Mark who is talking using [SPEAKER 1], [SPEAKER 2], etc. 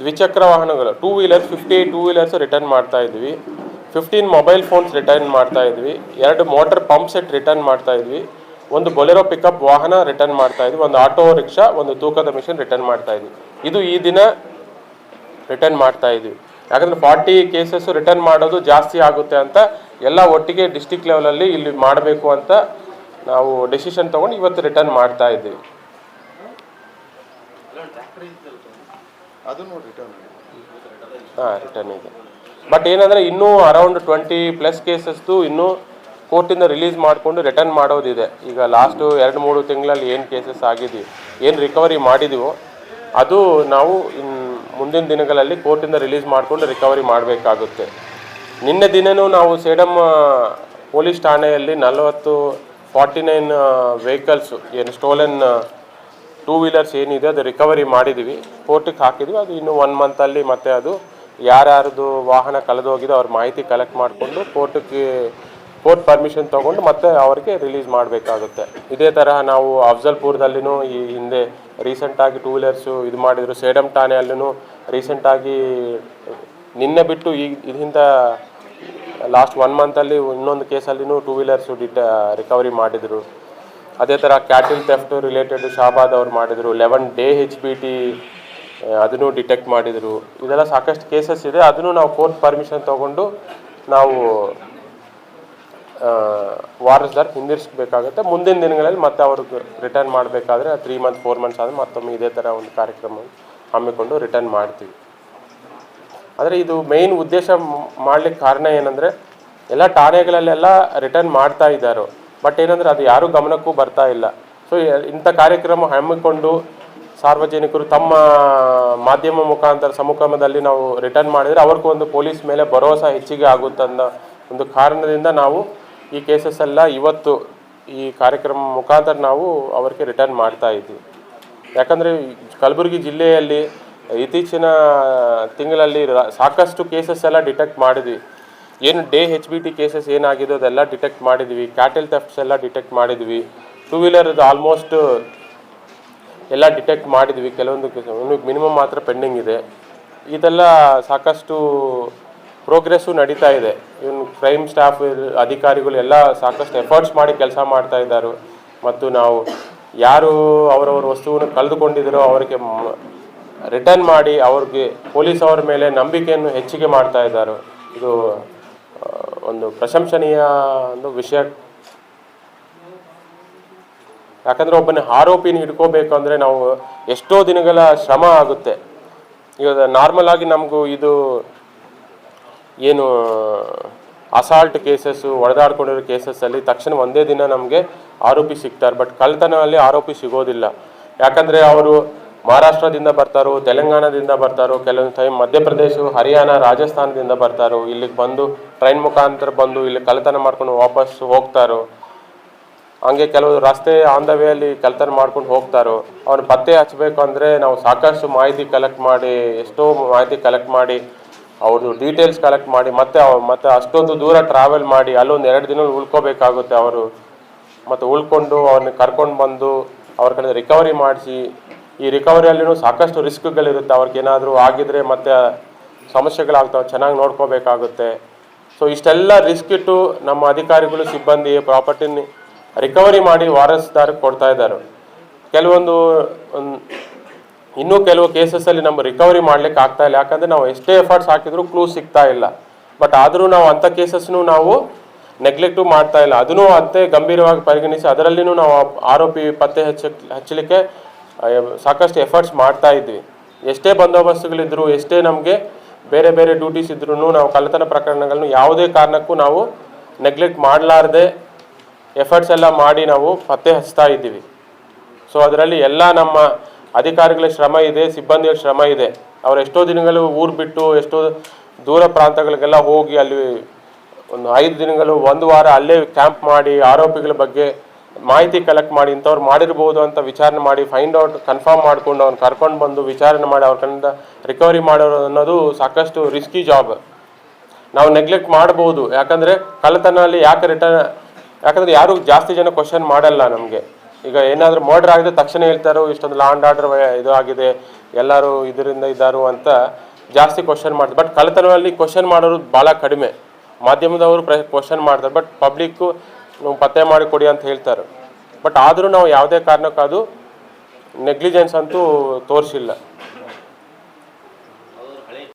[SPEAKER 1] ದ್ವಿಚಕ್ರ ವಾಹನಗಳು 2 wheeler 58 2 wheelers return ಮಾಡ್ತಾ ಇದ್ವಿ, 15 ಮೊಬೈಲ್ ಫೋನ್ಸ್ ರಿಟರ್ನ್ ಮಾಡ್ತಾ ಇದ್ವಿ, 2 ಮೋಟರ್ ಪಂಪ್ ಸೆಟ್ ರಿಟರ್ನ್ ಮಾಡ್ತಾ ಇದ್ವಿ, 1 ಬೊಲೆರೋ ಪಿಕಪ್ ವಾಹನ ರಿಟರ್ನ್ ಮಾಡ್ತಾ ಇದ್ವಿ, 1 ಆಟೋ ರಿಕ್ಷಾ, 1 ತೂಕದ ಮಿಷನ್ ರಿಟರ್ನ್ ಮಾಡ್ತಾ ಇದ್ವಿ. ಇದು ಈ ದಿನ ರಿಟರ್ನ್ ಮಾಡ್ತಾ ಇದ್ವಿ. ಯಾಕಂದರೆ 40 ಕೇಸಸ್ ರಿಟರ್ನ್ ಮಾಡೋದು ಜಾಸ್ತಿ ಆಗುತ್ತೆ ಅಂತ ಎಲ್ಲ ಒಟ್ಟಿಗೆ ಡಿಸ್ಟಿಕ್ ಲೆವೆಲಲ್ಲಿ ಇಲ್ಲಿ ಮಾಡಬೇಕು ಅಂತ ನಾವು ಡೆಸಿಷನ್ ತೊಗೊಂಡು ಇವತ್ತು ರಿಟರ್ನ್ ಮಾಡ್ತಾ ಇದ್ದೀವಿ. ರಿಟರ್ನ್ ಇದೆ. ಬಟ್ ಏನಂದರೆ ಇನ್ನೂ ಅರೌಂಡ್ 20+ ಕೇಸಸ್ದು ಇನ್ನೂ ಕೋರ್ಟಿಂದ ರಿಲೀಸ್ ಮಾಡಿಕೊಂಡು ರಿಟರ್ನ್ ಮಾಡೋದಿದೆ. ಈಗ ಲಾಸ್ಟು 2-3 ತಿಂಗಳಲ್ಲಿ ಏನು ಕೇಸಸ್ ಆಗಿದೆಯೋ, ಏನು ರಿಕವರಿ ಮಾಡಿದೀವೋ ಅದು ನಾವು ಮುಂದಿನ ದಿನಗಳಲ್ಲಿ ಕೋರ್ಟಿಂದ ರಿಲೀಸ್ ಮಾಡಿಕೊಂಡು ರಿಕವರಿ ಮಾಡಬೇಕಾಗುತ್ತೆ. ನಿನ್ನೆ ದಿನವೂ ನಾವು ಸೇಡಂ ಪೊಲೀಸ್ ಠಾಣೆಯಲ್ಲಿ 49 ವೆಹಿಕಲ್ಸು ಏನು ಸ್ಟೋಲನ್ 2 ವೀಲರ್ಸ್ ಏನಿದೆ ಅದು ರಿಕವರಿ ಮಾಡಿದ್ದೀವಿ, ಕೋರ್ಟಿಗೆ ಹಾಕಿದ್ವಿ. ಅದು ಇನ್ನೂ 1 ಮಂತಲ್ಲಿ ಮತ್ತೆ ಅದು ಯಾರ್ಯಾರ್ದು ವಾಹನ ಕಳೆದೋಗಿದೋ ಅವ್ರ ಮಾಹಿತಿ ಕಲೆಕ್ಟ್ ಮಾಡಿಕೊಂಡು ಕೋರ್ಟ್ ಪರ್ಮಿಷನ್ ತೊಗೊಂಡು ಮತ್ತೆ ಅವರಿಗೆ ರಿಲೀಸ್ ಮಾಡಬೇಕಾಗುತ್ತೆ. ಇದೇ ತರಹ ನಾವು ಅಫ್ಜಲ್ಪುರದಲ್ಲಿನೂ ಈ ಹಿಂದೆ ರೀಸೆಂಟಾಗಿ 2 ವೀಲರ್ಸು ಇದು ಮಾಡಿದರು. ಸೇಡಂ ಠಾಣೆಯಲ್ಲೂ ರೀಸೆಂಟಾಗಿ ನಿನ್ನೆ ಬಿಟ್ಟು ಇದರಿಂದ ಲಾಸ್ಟ್ 1 ಮಂತಲ್ಲಿ ಇನ್ನೊಂದು ಕೇಸಲ್ಲಿನೂ 2 ವೀಲರ್ಸು ರಿಕವರಿ ಮಾಡಿದರು. ಅದೇ ಥರ ಕ್ಯಾಟಿಲ್ ಥೆಫ್ಟ್ ರಿಲೇಟೆಡ್ ಶಾಬಾದ್ ಅವ್ರು ಮಾಡಿದರು. 11 ಡೇ HBT ಅದನ್ನು ಡಿಟೆಕ್ಟ್ ಮಾಡಿದರು. ಇದೆಲ್ಲ ಸಾಕಷ್ಟು ಕೇಸಸ್ ಇದೆ. ಅದನ್ನು ನಾವು ಕೋರ್ಟ್ ಪರ್ಮಿಷನ್ ತೊಗೊಂಡು ನಾವು ವಾರಸ್ದಾರ್ ಹಿಂದಿರಿಸಬೇಕಾಗುತ್ತೆ. ಮುಂದಿನ ದಿನಗಳಲ್ಲಿ ಮತ್ತೆ ಅವ್ರಿಗೆ ರಿಟರ್ನ್ ಮಾಡಬೇಕಾದ್ರೆ 3 ಮಂತ್ 4 ಮಂತ್ಸ್ ಆದರೆ ಮತ್ತೊಮ್ಮೆ ಇದೇ ಥರ ಒಂದು ಕಾರ್ಯಕ್ರಮ ಹಮ್ಮಿಕೊಂಡು ರಿಟರ್ನ್ ಮಾಡ್ತೀವಿ. ಆದರೆ ಇದು ಮೇಯ್ನ್ ಉದ್ದೇಶ ಮಾಡಲಿಕ್ಕೆ ಕಾರಣ ಏನಂದರೆ ಎಲ್ಲ ಠಾಣೆಗಳಲ್ಲೆಲ್ಲ ರಿಟರ್ನ್ ಮಾಡ್ತಾ ಇದ್ದಾರೆ. ಬಟ್ ಏನಂದರೆ ಅದು ಯಾರೂ ಗಮನಕ್ಕೂ ಬರ್ತಾ ಇಲ್ಲ. ಸೊ ಇಂಥ ಕಾರ್ಯಕ್ರಮ ಹಮ್ಮಿಕೊಂಡು ಸಾರ್ವಜನಿಕರು ತಮ್ಮ ಮಾಧ್ಯಮ ಮುಖಾಂತರ ಸಮ್ಮುಖದಲ್ಲಿ ನಾವು ರಿಟರ್ನ್ ಮಾಡಿದರೆ ಅವ್ರಿಗೂ ಒಂದು ಪೊಲೀಸ್ ಮೇಲೆ ಭರೋಸಾ ಹೆಚ್ಚಿಗೆ ಆಗುತ್ತನ್ನೋ ಒಂದು ಕಾರಣದಿಂದ ನಾವು ಈ ಕೇಸಸ್ ಎಲ್ಲ ಇವತ್ತು ಈ ಕಾರ್ಯಕ್ರಮ ಮುಖಾಂತರ ನಾವು ಅವ್ರಿಗೆ ರಿಟರ್ನ್ ಮಾಡ್ತಾ ಇದ್ದೀವಿ. ಯಾಕಂದರೆ ಕಲಬುರಗಿ ಜಿಲ್ಲೆಯಲ್ಲಿ ಇತ್ತೀಚಿನ ತಿಂಗಳಲ್ಲಿ ಸಾಕಷ್ಟು ಕೇಸಸ್ ಎಲ್ಲ ಡಿಟೆಕ್ಟ್ ಮಾಡಿದ್ವಿ. ಏನು ಡೇ HBT ಕೇಸಸ್ ಏನಾಗಿದೆ ಅದೆಲ್ಲ ಡಿಟೆಕ್ಟ್ ಮಾಡಿದ್ವಿ. ಕ್ಯಾಟಲ್ ಥೆಫ್ಟ್ಸ್ ಎಲ್ಲ ಡಿಟೆಕ್ಟ್ ಮಾಡಿದ್ವಿ. 2 ವೀಲರ್ದು ಆಲ್ಮೋಸ್ಟ್ ಎಲ್ಲ ಡಿಟೆಕ್ಟ್ ಮಾಡಿದ್ವಿ. ಕೆಲವೊಂದು ಮಿನಿಮಮ್ ಮಾತ್ರ ಪೆಂಡಿಂಗ್ ಇದೆ. ಇದೆಲ್ಲ ಸಾಕಷ್ಟು ಪ್ರೋಗ್ರೆಸ್ಸು ನಡೀತಾ ಇದೆ. ಇವನು ಕ್ರೈಮ್ ಸ್ಟಾಫ್ ಅಧಿಕಾರಿಗಳು ಎಲ್ಲ ಸಾಕಷ್ಟು ಎಫರ್ಟ್ಸ್ ಮಾಡಿ ಕೆಲಸ ಮಾಡ್ತಾ ಇದ್ದಾರೆ. ಮತ್ತು ನಾವು ಯಾರು ಅವರವ್ರ ವಸ್ತುವನ್ನು ಕಳೆದುಕೊಂಡಿದ್ದಾರೋ ಅವರಿಗೆ ರಿಟರ್ನ್ ಮಾಡಿ ಅವ್ರಿಗೆ ಪೊಲೀಸ್ ಅವರ ಮೇಲೆ ನಂಬಿಕೆಯನ್ನು ಹೆಚ್ಚಿಗೆ ಮಾಡ್ತಾ ಇದ್ದಾರೆ. ಇದು ಒಂದು ಪ್ರಶಂಸನೀಯ ಒಂದು ವಿಷಯ. ಯಾಕಂದರೆ ಒಬ್ಬನ ಆರೋಪಿನ ಹಿಡ್ಕೋಬೇಕು ಅಂದರೆ ನಾವು ಎಷ್ಟೋ ದಿನಗಳ ಶ್ರಮ ಆಗುತ್ತೆ. ಈಗ ನಾರ್ಮಲ್ ಆಗಿ ನಮಗೂ ಇದು ಏನು ಅಸಾಲ್ಟ್ ಕೇಸಸ್ಸು ಹೊಡೆದಾಡ್ಕೊಂಡಿರೋ ಕೇಸಸ್ಸಲ್ಲಿ ತಕ್ಷಣ ಒಂದೇ ದಿನ ನಮಗೆ ಆರೋಪಿ ಸಿಗ್ತಾರೆ. ಬಟ್ ಕಳ್ಳತನದಲ್ಲಿ ಆರೋಪಿ ಸಿಗೋದಿಲ್ಲ. ಯಾಕಂದರೆ ಅವರು ಮಹಾರಾಷ್ಟ್ರದಿಂದ ಬರ್ತಾರೋ, ತೆಲಂಗಾಣದಿಂದ ಬರ್ತಾರೋ, ಕೆಲವೊಂದು ಟೈಮ್ ಮಧ್ಯಪ್ರದೇಶ, ಹರಿಯಾಣ, ರಾಜಸ್ಥಾನದಿಂದ ಬರ್ತಾರೋ, ಇಲ್ಲಿಗೆ ಬಂದು ಟ್ರೈನ್ ಮುಖಾಂತರ ಬಂದು ಇಲ್ಲಿ ಕಳ್ಳತನ ಮಾಡ್ಕೊಂಡು ವಾಪಸ್ ಹೋಗ್ತಾರೋ. ಹಂಗೆ ಕೆಲವು ರಸ್ತೆ ಆನ್ ದ ವೇಯಲ್ಲಿ ಕಳ್ಳತನ ಮಾಡ್ಕೊಂಡು ಹೋಗ್ತಾರೋ. ಅವ್ರನ್ನ ಪತ್ತೆ ಹಚ್ಚಬೇಕು ಅಂದರೆ ನಾವು ಸಾಕಷ್ಟು ಮಾಹಿತಿ ಕಲೆಕ್ಟ್ ಮಾಡಿ, ಎಷ್ಟೋ ಮಾಹಿತಿ ಕಲೆಕ್ಟ್ ಮಾಡಿ, ಅವ್ರದ್ದು ಡೀಟೇಲ್ಸ್ ಕಲೆಕ್ಟ್ ಮಾಡಿ ಮತ್ತೆ ಅಷ್ಟೊಂದು ದೂರ ಟ್ರಾವೆಲ್ ಮಾಡಿ ಅಲ್ಲೊಂದು 2 ದಿನ ಉಳ್ಕೋಬೇಕಾಗುತ್ತೆ ಅವರು. ಮತ್ತು ಉಳ್ಕೊಂಡು ಅವ್ರನ್ನ ಕರ್ಕೊಂಡು ಬಂದು ಅವ್ರ ಕಡೆ ರಿಕವರಿ ಮಾಡಿಸಿ, ಈ ರಿಕವರಿಯಲ್ಲಿನೂ ಸಾಕಷ್ಟು ರಿಸ್ಕ್ಗಳಿರುತ್ತೆ. ಅವ್ರಿಗೇನಾದರೂ ಆಗಿದ್ರೆ ಮತ್ತೆ ಸಮಸ್ಯೆಗಳಾಗ್ತವೆ, ಚೆನ್ನಾಗಿ ನೋಡ್ಕೋಬೇಕಾಗುತ್ತೆ. ಸೊ ಇಷ್ಟೆಲ್ಲ ರಿಸ್ಕ್ ಇಟ್ಟು ನಮ್ಮ ಅಧಿಕಾರಿಗಳು ಸಿಬ್ಬಂದಿ ಪ್ರಾಪರ್ಟಿನ ರಿಕವರಿ ಮಾಡಿ ವಾರಸ್ದಾರಕ್ಕೆ ಕೊಡ್ತಾ ಇದ್ದಾರೆ. ಇನ್ನೂ ಕೆಲವು ಕೇಸಸ್ಸಲ್ಲಿ ನಮ್ಮ ರಿಕವರಿ ಮಾಡ್ಲಿಕ್ಕೆ ಆಗ್ತಾ ಇಲ್ಲ. ಯಾಕಂದರೆ ನಾವು ಎಷ್ಟೇ ಎಫರ್ಟ್ಸ್ ಹಾಕಿದ್ರೂ ಕ್ಲೂ ಸಿಗ್ತಾ ಇಲ್ಲ. ಬಟ್ ಆದರೂ ನಾವು ಅಂಥ ಕೇಸಸ್ನು ನಾವು ನೆಗ್ಲೆಕ್ಟು ಮಾಡ್ತಾ ಇಲ್ಲ. ಅದನ್ನು ಅಂತೆ ಗಂಭೀರವಾಗಿ ಪರಿಗಣಿಸಿ ಅದರಲ್ಲಿನೂ ನಾವು ಆರೋಪಿ ಪತ್ತೆ ಹಚ್ಚಲಿಕ್ಕೆ ಸಾಕಷ್ಟು ಎಫರ್ಟ್ಸ್ ಮಾಡ್ತಾ ಇದ್ವಿ. ಎಷ್ಟೇ ಬಂದೋಬಸ್ತುಗಳಿದ್ರು, ಎಷ್ಟೇ ನಮಗೆ ಬೇರೆ ಬೇರೆ ಡ್ಯೂಟೀಸ್ ಇದ್ರೂ ನಾವು ಕಳ್ಳತನ ಪ್ರಕರಣಗಳನ್ನು ಯಾವುದೇ ಕಾರಣಕ್ಕೂ ನಾವು ನೆಗ್ಲೆಕ್ಟ್ ಮಾಡಲಾರ್ದೆ ಎಫರ್ಟ್ಸ್ ಎಲ್ಲ ಮಾಡಿ ನಾವು ಪತ್ತೆ ಹಚ್ತಾ ಇದ್ದೀವಿ. ಸೊ ಅದರಲ್ಲಿ ಎಲ್ಲ ನಮ್ಮ ಅಧಿಕಾರಿಗಳ ಶ್ರಮ ಇದೆ, ಸಿಬ್ಬಂದಿಯ ಶ್ರಮ ಇದೆ. ಅವ್ರು ಎಷ್ಟೋ ದಿನಗಳು ಊರು ಬಿಟ್ಟು ಎಷ್ಟೋ ದೂರ ಪ್ರಾಂತಗಳಿಗೆಲ್ಲ ಹೋಗಿ ಅಲ್ಲಿ ಒಂದು 5 ದಿನಗಳು 1 ವಾರ ಅಲ್ಲೇ ಕ್ಯಾಂಪ್ ಮಾಡಿ ಆರೋಪಿಗಳ ಬಗ್ಗೆ ಮಾಹಿತಿ ಕಲೆಕ್ಟ್ ಮಾಡಿ ಇಂಥವ್ರು ಮಾಡಿರ್ಬೋದು ಅಂತ ವಿಚಾರಣೆ ಮಾಡಿ ಫೈಂಡ್ ಔಟ್ ಕನ್ಫರ್ಮ್ ಮಾಡಿಕೊಂಡು ಅವ್ನು ಕರ್ಕೊಂಡು ಬಂದು ವಿಚಾರಣೆ ಮಾಡಿ ಅವ್ರ ಕಡೆಯಿಂದ ರಿಕವರಿ ಮಾಡೋದು ಅನ್ನೋದು ಸಾಕಷ್ಟು ರಿಸ್ಕಿ ಜಾಬ್. ನಾವು ನೆಗ್ಲೆಕ್ಟ್ ಮಾಡ್ಬೋದು. ಯಾಕಂದರೆ ಕಳ್ಳತನಲ್ಲಿ ಯಾಕಂದರೆ ಯಾರು ಜಾಸ್ತಿ ಜನ ಕ್ವಶನ್ ಮಾಡಲ್ಲ ನಮಗೆ. ಈಗ ಏನಾದರೂ ಮರ್ಡರ್ ಆಗಿದ್ರೆ ತಕ್ಷಣ ಹೇಳ್ತಾರೋ ಇಷ್ಟೊಂದು ಲಾ ಆ್ಯಂಡ್ ಆರ್ಡರ್ ಇದು ಆಗಿದೆ, ಎಲ್ಲರೂ ಇದರಿಂದ ಇದ್ದಾರು ಅಂತ ಜಾಸ್ತಿ ಕ್ವಶನ್ ಮಾಡ್ತಾರೆ. ಬಟ್ ಕಳ್ಳತನದಲ್ಲಿ ಕ್ವಶನ್ ಮಾಡೋರು ಭಾಳ ಕಡಿಮೆ. ಮಾಧ್ಯಮದವರು ಕ್ವಶನ್ ಮಾಡ್ತಾರೆ, ಬಟ್ ಪಬ್ಲಿಕ್ಕು ಪತ್ತೆ ಮಾಡಿ ಕೊಡಿ ಅಂತ ಹೇಳ್ತಾರೆ. ಬಟ್ ಆದರೂ ನಾವು ಯಾವುದೇ ಕಾರಣಕ್ಕೂ ಅದು ನೆಗ್ಲಿಜೆನ್ಸ್ ಅಂತೂ ತೋರಿಸಿಲ್ಲ.